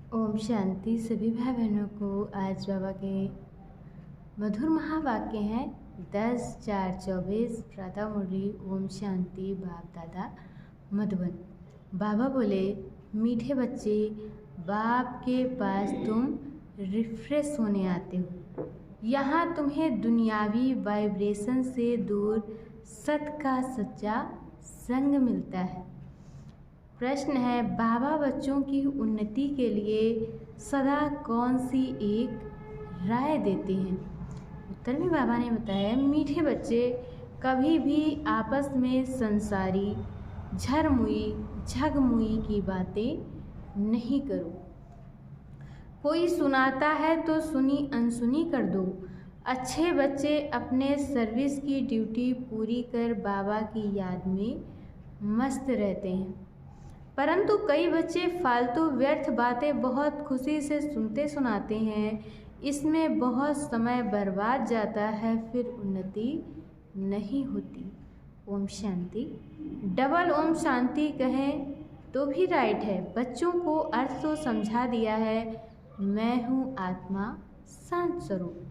ओम शांति। सभी भाई बहनों को आज बाबा के मधुर महावाक्य हैं 10/4/24 प्रातः मुरली। ओम शांति। बाप दादा मधुबन। बाबा बोले, मीठे बच्चे, बाप के पास तुम रिफ्रेश होने आते हो। यहाँ तुम्हें दुनियावी वाइब्रेशन से दूर सत का सच्चा संग मिलता है। प्रश्न है, बाबा बच्चों की उन्नति के लिए सदा कौन सी एक राय देते हैं? उत्तर में बाबा ने बताया, मीठे बच्चे, कभी भी आपस में संसारी झरमुई झगमुई की बातें नहीं करो। कोई सुनाता है तो सुनी अनसुनी कर दो। अच्छे बच्चे अपने सर्विस की ड्यूटी पूरी कर बाबा की याद में मस्त रहते हैं, परंतु कई बच्चे फालतू व्यर्थ बातें बहुत खुशी से सुनते सुनाते हैं। इसमें बहुत समय बर्बाद जाता है, फिर उन्नति नहीं होती। ओम शांति। डबल ओम शांति कहें तो भी राइट है। बच्चों को अर्थ तो समझा दिया है, मैं हूँ आत्मा शांत स्वरूप।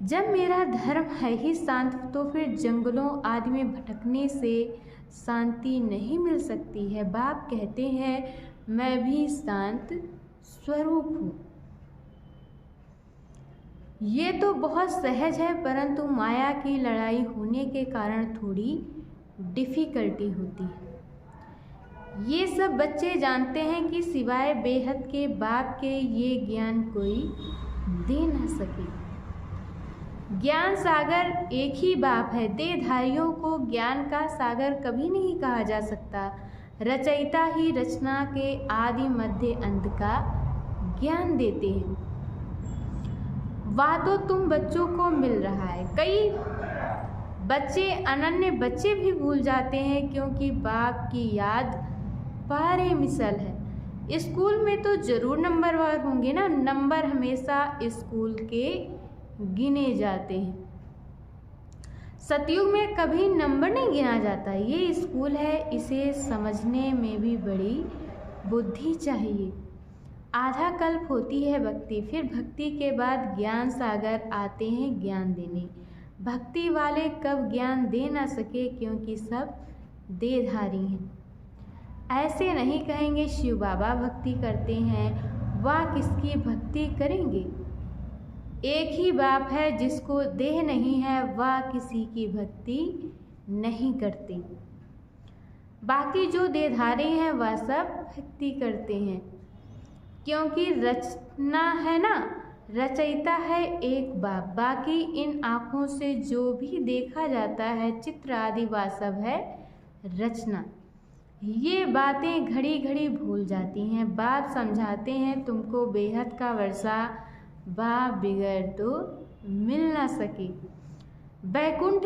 जब मेरा धर्म है ही शांत, तो फिर जंगलों आदि में भटकने से शांति नहीं मिल सकती है। बाप कहते हैं, मैं भी शांत स्वरूप हूँ। ये तो बहुत सहज है, परंतु माया की लड़ाई होने के कारण थोड़ी डिफ़िकल्टी होती है। ये सब बच्चे जानते हैं कि सिवाय बेहद के बाप के ये ज्ञान कोई दे न सके। ज्ञान सागर एक ही बाप है। देहधारियों को ज्ञान का सागर कभी नहीं कहा जा सकता। रचयिता ही रचना के आदि मध्य अंत का ज्ञान देते हैं। वह तो तुम बच्चों को मिल रहा है। कई बच्चे अनन्य बच्चे भी भूल जाते हैं, क्योंकि बाप की याद पारे मिसल है। स्कूल में तो जरूर नंबरवार होंगे ना। नंबर हमेशा स्कूल के गिने जाते हैं। सतयुग में कभी नंबर नहीं गिना जाता। ये स्कूल है, इसे समझने में भी बड़ी बुद्धि चाहिए। आधा कल्प होती है भक्ति, फिर भक्ति के बाद ज्ञान सागर आते हैं ज्ञान देने। भक्ति वाले कब ज्ञान दे ना सके, क्योंकि सब देहधारी हैं। ऐसे नहीं कहेंगे शिव बाबा भक्ति करते हैं, वह किसकी भक्ति करेंगे। एक ही बाप है, जिसको देह नहीं है, वह किसी की भक्ति नहीं करते। बाकी जो देहधारी हैं वह सब भक्ति करते हैं, क्योंकि रचना है ना, रचयिता है एक बाप। बाकी इन आँखों से जो भी देखा जाता है, चित्र आदि, वह सब है रचना। ये बातें घड़ी घड़ी भूल जाती हैं। बाप समझाते हैं, तुमको बेहद का वर्षा बाप बिगड़ तो मिल ना सके। बैकुंठ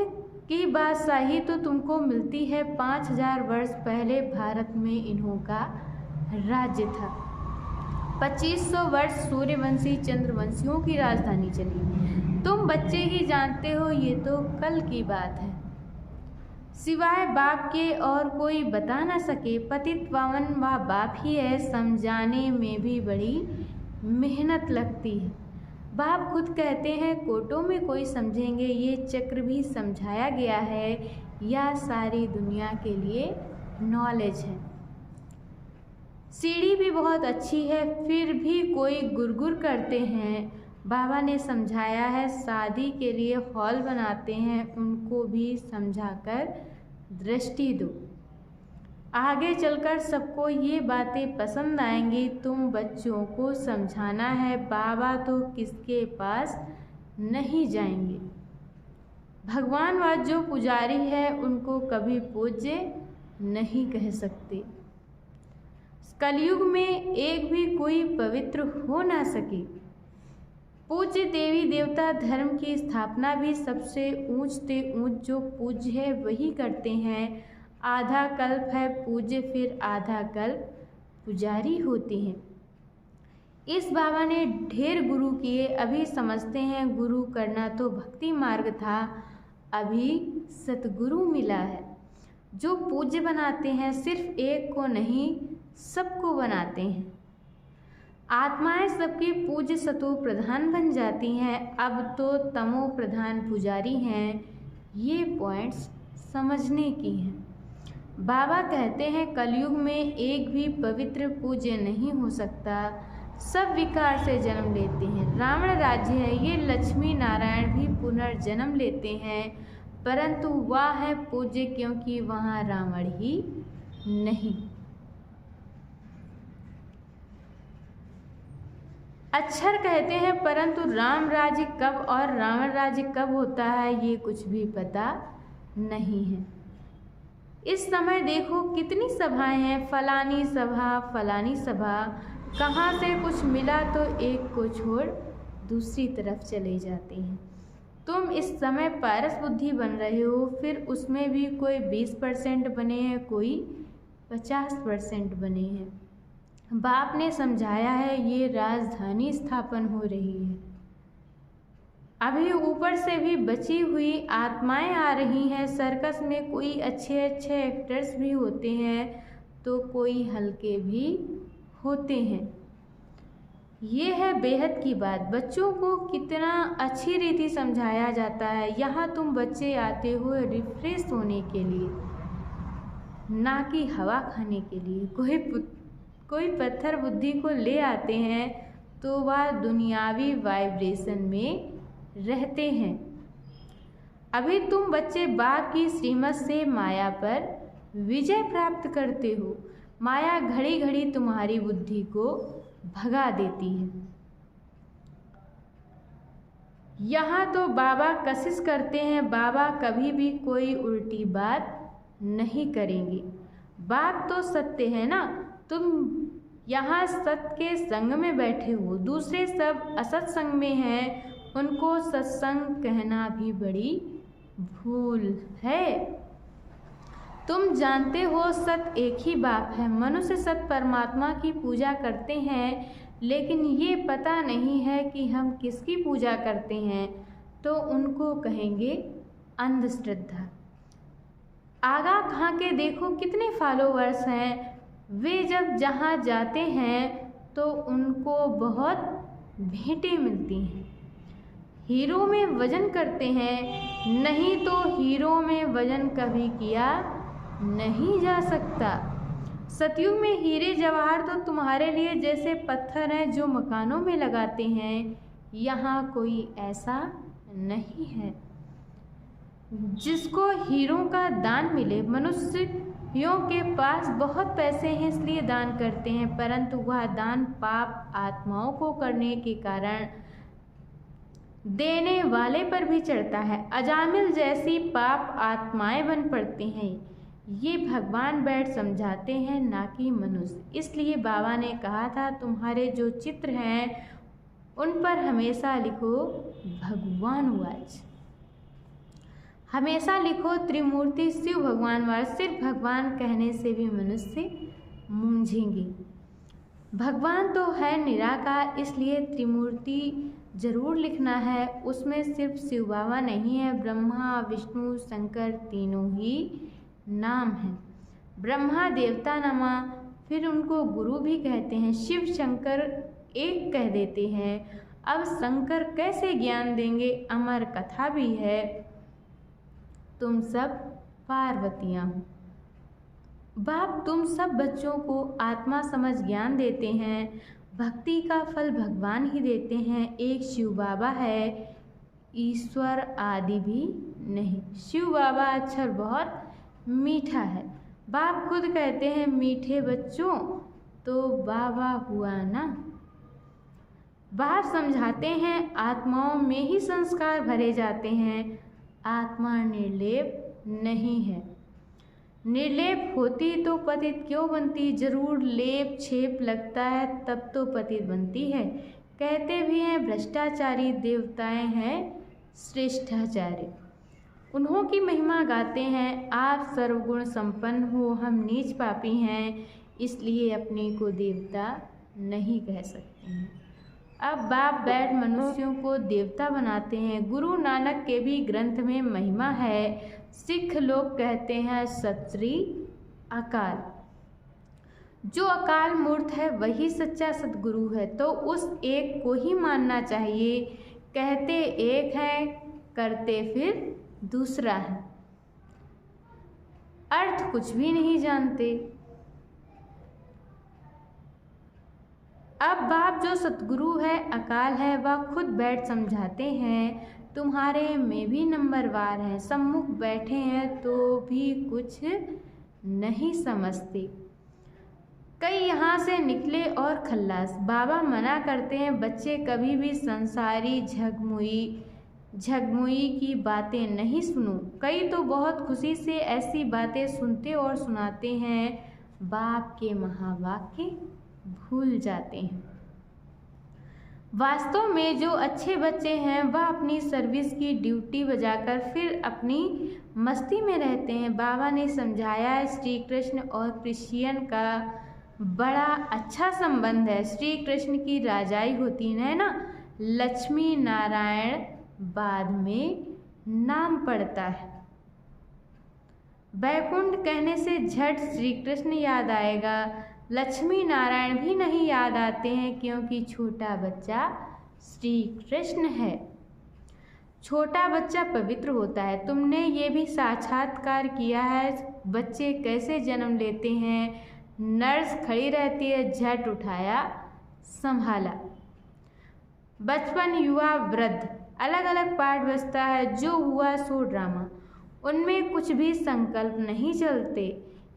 की बादशाही तो तुमको मिलती है 5000 वर्ष पहले। भारत में इन्हों का राज्य था। 2500 वर्ष सूर्यवंशी चंद्रवंशियों की राजधानी चली। तुम बच्चे ही जानते हो, ये तो कल की बात है। सिवाय बाप के और कोई बता ना सके। पतित पावन वह बाप ही है। समझाने में भी बड़ी मेहनत लगती है। बाप खुद कहते हैं, कोटों में कोई समझेंगे। ये चक्र भी समझाया गया है, या सारी दुनिया के लिए नॉलेज है। सीढ़ी भी बहुत अच्छी है, फिर भी कोई गुरगुर करते हैं। बाबा ने समझाया है, शादी के लिए हॉल बनाते हैं, उनको भी समझाकर दृष्टि दो। आगे चलकर सबको ये बातें पसंद आएंगी। तुम बच्चों को समझाना है, बाबा तो किसके पास नहीं जाएंगे। भगवान व जो पुजारी है, उनको कभी पूज्य नहीं कह सकते। कलयुग में एक भी कोई पवित्र हो ना सके। पूज्य देवी देवता धर्म की स्थापना भी सबसे ऊंच से ऊंच जो पूज्य है वही करते हैं। आधा कल्प है पूज्य, फिर आधा कल्प पुजारी होते हैं। इस बाबा ने ढेर गुरु किए, अभी समझते हैं गुरु करना तो भक्ति मार्ग था, अभी सतगुरु मिला है। जो पूज्य बनाते हैं, सिर्फ एक को नहीं सबको बनाते हैं। आत्माएं सबकी पूज्य सतो प्रधान बन जाती हैं, अब तो तमो प्रधान पुजारी हैं। ये पॉइंट्स समझने की हैं। बाबा कहते हैं कलयुग में एक भी पवित्र पूज्य नहीं हो सकता, सब विकार से जन्म लेते हैं। रावण राज्य है, ये लक्ष्मी नारायण भी पुनर्जन्म लेते हैं, परंतु वह है पूज्य क्योंकि वहाँ रावण ही नहीं। अक्षर कहते हैं परंतु राम राज्य कब और रावण राज्य कब होता है ये कुछ भी पता नहीं है। इस समय देखो कितनी सभाएं हैं, फलानी सभा, कहाँ से कुछ मिला तो एक को छोड़ दूसरी तरफ चले जाते हैं। तुम इस समय पारस बुद्धि बन रहे हो, फिर उसमें भी कोई 20% बने हैं, कोई 50% बने हैं। बाप ने समझाया है ये राजधानी स्थापन हो रही है, अभी ऊपर से भी बची हुई आत्माएं आ रही हैं। सर्कस में कोई अच्छे एक्टर्स भी होते हैं तो कोई हल्के भी होते हैं। ये है बेहद की बात। बच्चों को कितना अच्छी रीति समझाया जाता है। यहाँ तुम बच्चे आते हो रिफ्रेश होने के लिए, ना कि हवा खाने के लिए। कोई पत्थर बुद्धि को ले आते हैं तो वह दुनियावी वाइब्रेशन में रहते हैं। अभी तुम बच्चे बाप की श्रीमत से माया पर विजय प्राप्त करते हो। माया घड़ी घड़ी तुम्हारी बुद्धि को भगा देती है। यहाँ तो बाबा कशिश करते हैं, बाबा कभी भी कोई उल्टी बात नहीं करेंगे। बात तो सत्य है ना, तुम यहाँ सत्य के संग में बैठे हो, दूसरे सब असत संग में हैं, उनको सत्संग कहना भी बड़ी भूल है। तुम जानते हो सत्य एक ही बाप है। मनुष्य सब परमात्मा की पूजा करते हैं, लेकिन ये पता नहीं है कि हम किसकी पूजा करते हैं, तो उनको कहेंगे अंधश्रद्धा। आगा खा के देखो कितने फॉलोवर्स हैं। वे जब जहाँ जाते हैं तो उनको बहुत भेंटें मिलती हैं। हीरो में वजन करते हैं, नहीं तो हीरो में वजन कभी किया नहीं जा सकता। सतयुग में हीरे जवाहर तो तुम्हारे लिए जैसे पत्थर हैं जो मकानों में लगाते हैं। यहाँ कोई ऐसा नहीं है जिसको हीरों का दान मिले। मनुष्यों के पास बहुत पैसे हैं इसलिए दान करते हैं, परंतु वह दान पाप आत्माओं को करने के कारण देने वाले पर भी चढ़ता है। अजामिल जैसी पाप आत्माएं बन पड़ती हैं। ये भगवान बैठ समझाते हैं, ना कि मनुष्य। इसलिए बाबा ने कहा था तुम्हारे जो चित्र हैं उन पर हमेशा लिखो भगवान वाच, हमेशा लिखो त्रिमूर्ति शिव भगवान वाच। सिर्फ भगवान कहने से भी मनुष्य मूंझेंगे। भगवान तो है निराकार, इसलिए त्रिमूर्ति जरूर लिखना है। उसमें सिर्फ शिव बाबा नहीं है, ब्रह्मा विष्णु शंकर तीनों ही नाम हैं। ब्रह्मा देवता नमा, फिर उनको गुरु भी कहते हैं। शिव शंकर एक कह देते हैं। अब शंकर कैसे ज्ञान देंगे, अमर कथा भी है। तुम सब पार्वतियाँ हो। बाप तुम सब बच्चों को आत्मा समझ ज्ञान देते हैं। भक्ति का फल भगवान ही देते हैं। एक शिव बाबा है, ईश्वर आदि भी नहीं। शिव बाबा अक्षर बहुत मीठा है। बाप खुद कहते हैं मीठे बच्चों तो बाबा हुआ ना। बाप समझाते हैं आत्माओं में ही संस्कार भरे जाते हैं। आत्मा निर्लेप नहीं है। निर्लेप होती तो पतित क्यों बनती। जरूर लेप छेप लगता है तब तो पतित बनती है। कहते भी हैं भ्रष्टाचारी देवताएं हैं श्रेष्ठाचार्य। उन्हों की महिमा गाते हैं। आप सर्वगुण संपन्न हो, हम नीच पापी हैं, इसलिए अपने को देवता नहीं कह सकते हैं। अब बाप बैठ मनुष्यों को देवता बनाते हैं। गुरु नानक के भी ग्रंथ में महिमा है। सिख लोग कहते हैं सत श्री अकाल। जो अकाल मूर्त है वही सच्चा सद्गुरु है, तो उस एक को ही मानना चाहिए। कहते एक है, करते फिर दूसरा है, अर्थ कुछ भी नहीं जानते। अब बाप जो सतगुरु है, अकाल है, वह खुद बैठ समझाते हैं, तुम्हारे में भी नंबरवार है, सम्मुख बैठे हैं तो भी कुछ नहीं समझते। कई यहाँ से निकले और खल्लास। बाबा मना करते हैं, बच्चे कभी भी संसारी झगमुई की बातें नहीं सुनो। कई तो बहुत खुशी से ऐसी बातें सुनते और सुनाते हैं, बाप के महावाक्य भूल जाते हैं। वास्तव में जो अच्छे बच्चे हैं वह अपनी सर्विस की ड्यूटी बजाकर फिर अपनी मस्ती में रहते हैं। बाबा ने समझाया, श्री कृष्ण और क्रिश्चियन का बड़ा अच्छा संबंध है। श्री कृष्ण की राजाई होती है ना, लक्ष्मी नारायण बाद में नाम पड़ता है। वैकुंठ कहने से झट श्री कृष्ण याद आएगा, लक्ष्मी नारायण भी नहीं याद आते हैं, क्योंकि छोटा बच्चा श्री कृष्ण है। छोटा बच्चा पवित्र होता है। तुमने ये भी साक्षात्कार किया है, बच्चे कैसे जन्म लेते हैं। नर्स खड़ी रहती है, झट उठाया, संभाला। बचपन, युवा, वृद्ध, अलग अलग पार्ट बजता है। जो हुआ सो ड्रामा, उनमें कुछ भी संकल्प नहीं चलते।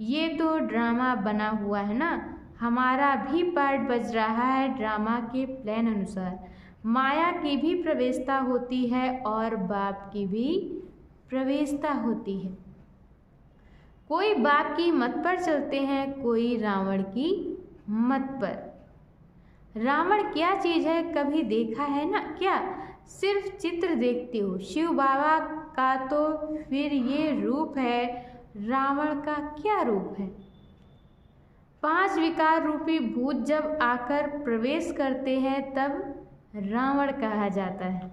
ये तो ड्रामा बना हुआ है ना, हमारा भी पार्ट बज रहा है ड्रामा के प्लान अनुसार। माया की भी प्रवेशता होती है और बाप की भी प्रवेशता होती है। कोई बाप की मत पर चलते हैं, कोई रावण की मत पर। रावण क्या चीज़ है, कभी देखा है ना क्या? सिर्फ चित्र देखते हो। शिव बाबा का तो फिर ये रूप है, रावण का क्या रूप है? 5 विकार रूपी भूत जब आकर प्रवेश करते हैं तब रावण कहा जाता है।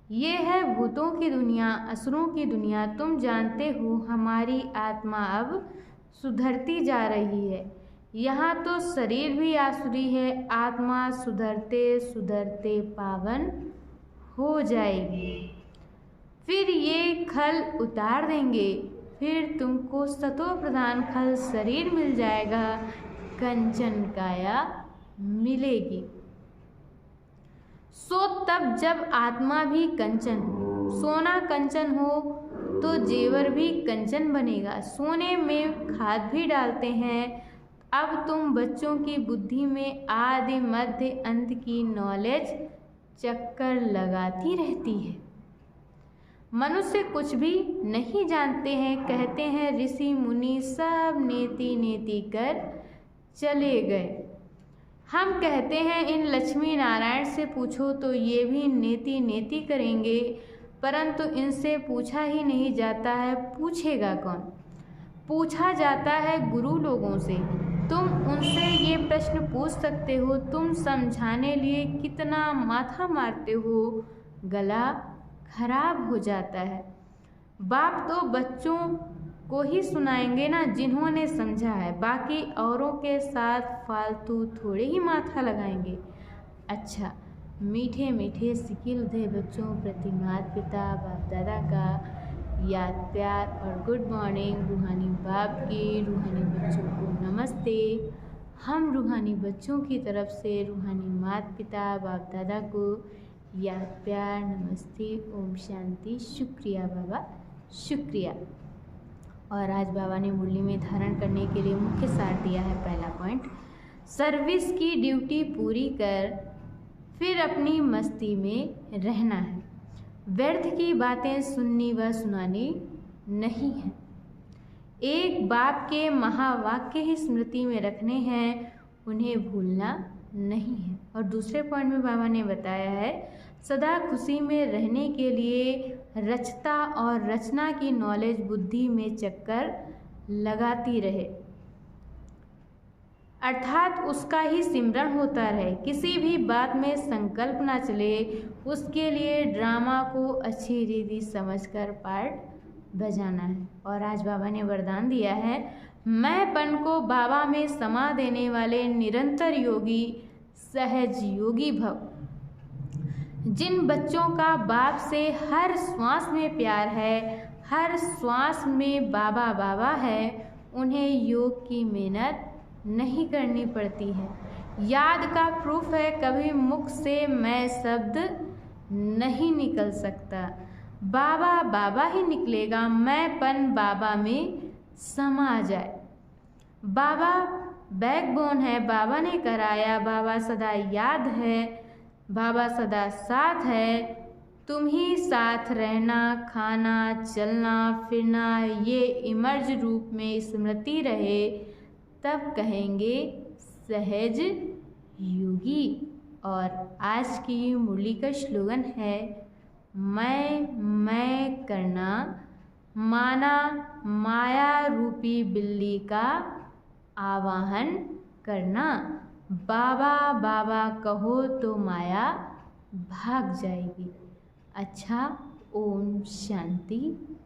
ये है भूतों की दुनिया, असुरों की दुनिया। तुम जानते हो हमारी आत्मा अब सुधरती जा रही है। यहाँ तो शरीर भी आसुरी है, आत्मा सुधरते सुधरते पावन हो जाएगी। फिर ये खल उतार देंगे, फिर तुमको सतो प्रधान खल शरीर मिल जाएगा, कंचन काया मिलेगी। सो तब जब आत्मा भी कंचन हो, सोना कंचन हो तो जेवर भी कंचन बनेगा। सोने में खाद भी डालते हैं। अब तुम बच्चों की बुद्धि में आदि मध्य अंत की नॉलेज चक्कर लगाती रहती है। मनुष्य कुछ भी नहीं जानते हैं, कहते हैं ऋषि मुनि सब नेति नेति कर चले गए। हम कहते हैं इन लक्ष्मी नारायण से पूछो तो ये भी नेति नेति करेंगे, परंतु इनसे पूछा ही नहीं जाता है, पूछेगा कौन? पूछा जाता है गुरु लोगों से। तुम उनसे ये प्रश्न पूछ सकते हो, तुम समझाने लिए कितना माथा मारते हो, गला खराब हो जाता है। बाप तो बच्चों को ही सुनाएंगे ना जिन्होंने समझा है, बाकी औरों के साथ फालतू थोड़े ही माथा लगाएंगे। अच्छा, मीठे मीठे सिकिल बच्चों प्रति माता पिता बाप दादा का याद प्यार और गुड मॉर्निंग। रूहानी बाप की रूहानी बच्चों को नमस्ते। हम रूहानी बच्चों की तरफ से रूहानी माता पिता बाप दादा को याद प्यार नमस्ते, ओम शांति, शुक्रिया बाबा, शुक्रिया। और आज बाबा ने मुरली में धारण करने के लिए मुख्य सार दिया है। पहला पॉइंट, सर्विस की ड्यूटी पूरी कर फिर अपनी मस्ती में रहना है। व्यर्थ की बातें सुननी व सुनानी नहीं है। एक बाप के महावाक्य ही स्मृति में रखने हैं, उन्हें भूलना नहीं है। और दूसरे पॉइंट में बाबा ने बताया है, सदा खुशी में रहने के लिए रचता और रचना की नॉलेज बुद्धि में चक्कर लगाती रहे, अर्थात उसका ही सिमरन होता रहे। किसी भी बात में संकल्प ना चले, उसके लिए ड्रामा को अच्छी रीति समझकर पार्ट बजाना है। और आज बाबा ने वरदान दिया है, मैंपन को बाबा में समा देने वाले निरंतर योगी सहज योगी भव। जिन बच्चों का बाप से हर श्वास में प्यार है, हर श्वास में बाबा बाबा है, उन्हें योग की मेहनत नहीं करनी पड़ती है। याद का प्रूफ है, कभी मुख से मैं शब्द नहीं निकल सकता, बाबा बाबा ही निकलेगा। मैंपन बाबा में समा जाए। बाबा बैकबोन है, बाबा ने कराया, बाबा सदा याद है, बाबा सदा साथ है। तुम ही साथ रहना, खाना, चलना फिरना, ये इमर्ज रूप में स्मृति रहे, तब कहेंगे सहज योगी। और आज की मुरली का स्लोगन है, मैं करना माना माया रूपी बिल्ली का आवाहन करना। बाबा बाबा कहो तो माया भाग जाएगी। अच्छा, ओम शांति।